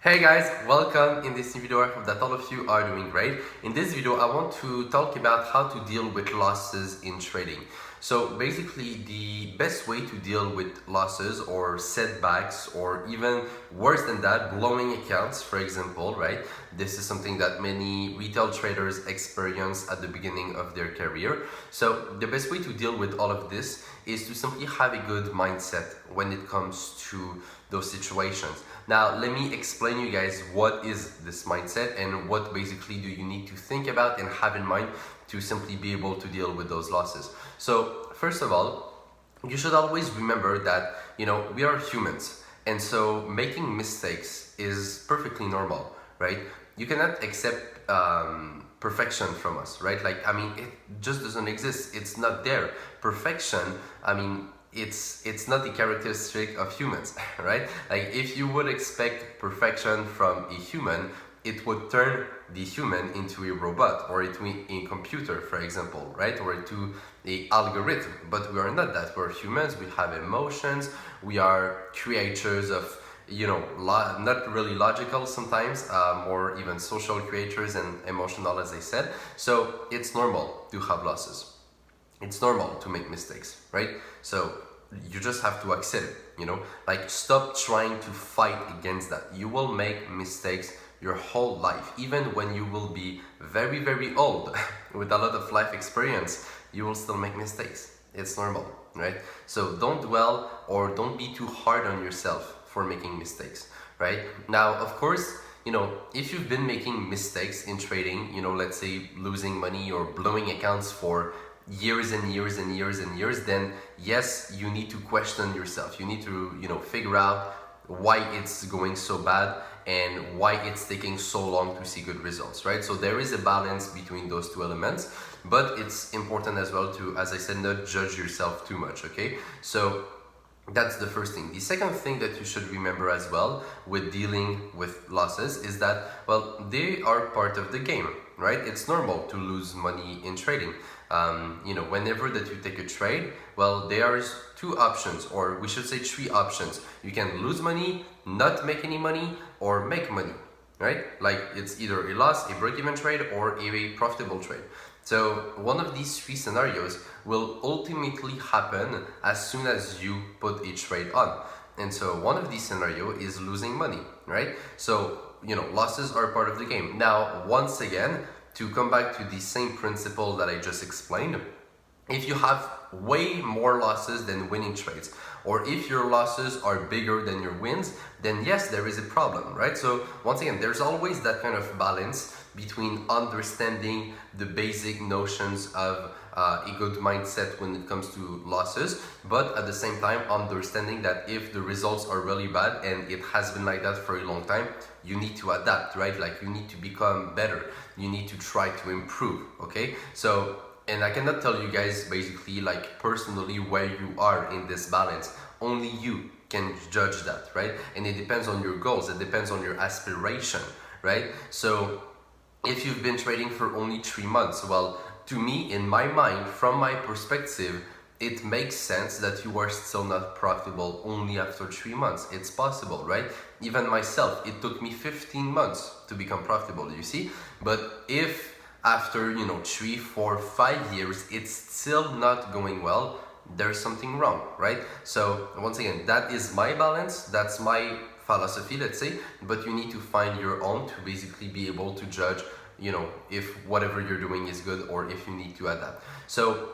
Hey guys, welcome in this new video. I hope that all of you are doing great. In this video, I want to talk about how to deal with losses in trading. So basically, the best way to deal with losses or setbacks, or even worse than that, blowing accounts, for example, right? This is something that many retail traders experience at the beginning of their career. So the best way to deal with all of this is to simply have a good mindset when it comes to those situations. Now, let me explain you guys what is this mindset and what basically do you need to think about and have in mind to simply be able to deal with those losses. So, first of all, you should always remember that, we are humans. And so making mistakes is perfectly normal, right? You cannot accept perfection from us, right? It just doesn't exist. It's not there. Perfection, it's not the characteristic of humans, right? Like, if you would expect perfection from a human, it would turn the human into a robot or into a computer, for example, right? Or into a algorithm. But we are not that. We're humans. We have emotions. We are creatures of, not really logical sometimes, or even social creatures and emotional, as I said. So it's normal to have losses. It's normal to make mistakes, right? So you just have to accept it, stop trying to fight against that. You will make mistakes your whole life. Even when you will be very, very old with a lot of life experience, you will still make mistakes. It's normal, right? So don't dwell or don't be too hard on yourself for making mistakes, right? Now, of course, if you've been making mistakes in trading, let's say losing money or blowing accounts for years and years and years and years, then yes, you need to question yourself. You need to, figure out why it's going so bad and why it's taking so long to see good results, right? So there is a balance between those two elements, but it's important as well to, as I said, not judge yourself too much, okay? So that's the first thing. The second thing that you should remember as well with dealing with losses is that, well, they are part of the game, right? It's normal to lose money in trading. Whenever that you take a trade, well, there are two options, or we should say three options. You can lose money, not make any money, or make money, right? Like, it's either a loss, a break-even trade, or a profitable trade. So one of these three scenarios will ultimately happen as soon as you put a trade on. And so one of these scenarios is losing money, right? So, losses are part of the game. Now, once again, to come back to the same principle that I just explained, if you have way more losses than winning trades, or if your losses are bigger than your wins, then yes, there is a problem, right? So once again, there's always that kind of balance between understanding the basic notions of a good mindset when it comes to losses, but at the same time understanding that if the results are really bad, and it has been like that for a long time, you need to adapt, right? Like, you need to become better. You need to try to improve, okay? So, and I cannot tell you guys basically, like, personally where you are in this balance. Only you can judge that, right? And it depends on your goals. It depends on your aspiration, right? So if you've been trading for only 3 months, well, to me, in my mind, from my perspective, it makes sense that you are still not profitable only after 3 months. It's possible, right? Even myself, it took me 15 months to become profitable, you see? But if after 3, 4, 5 years it's still not going well, there's something wrong, right? So once again, that is my balance, that's my philosophy, let's say, but you need to find your own to basically be able to judge if whatever you're doing is good or if you need to adapt. So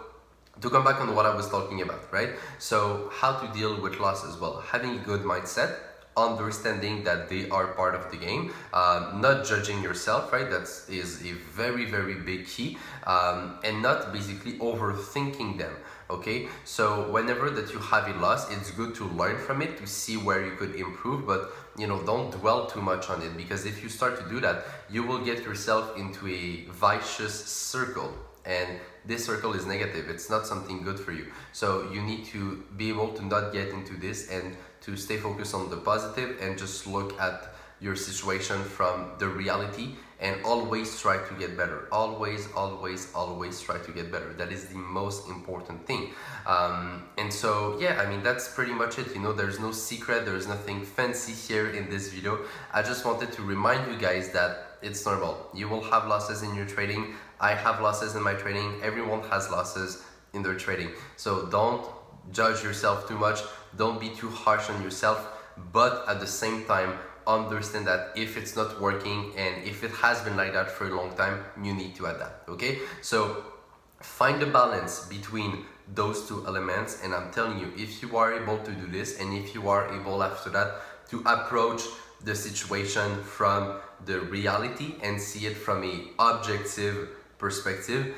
to come back on what I was talking about, right? So how to deal with losses? Well, having a good mindset, understanding that they are part of the game, not judging yourself, right? That is a very, very big key, and not basically overthinking them, okay? So whenever that you have a loss, it's good to learn from it, to see where you could improve, but don't dwell too much on it, because if you start to do that, you will get yourself into a vicious circle, and this circle is negative. It's not something good for you. So you need to be able to not get into this and to stay focused on the positive and just look at your situation from the reality, and always try to get better. Always try to get better. That is the most important thing. And so yeah, I mean, that's pretty much it. You know, there's no secret, there's nothing fancy here in this video. I just wanted to remind you guys that it's normal. You will have losses in your trading. I have losses in my trading. Everyone has losses in their trading. So don't judge yourself too much. Don't be too harsh on yourself. But at the same time, understand that if it's not working and if it has been like that for a long time, you need to adapt. Okay? So find a balance between those two elements, and I'm telling you, if you are able to do this, and if you are able after that to approach the situation from the reality and see it from a objective perspective,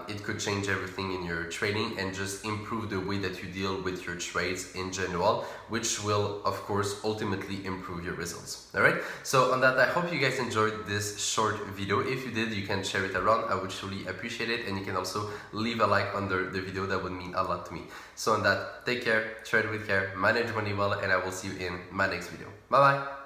it could change everything in your trading and just improve the way that you deal with your trades in general, which will of course ultimately improve your results. All right, so on that, I hope you guys enjoyed this short video. If you did, you can share it around. I would truly appreciate it, and you can also leave a like under the video. That would mean a lot to me. So on that, take care, trade with care, manage money well, and I will see you in my next video. Bye bye.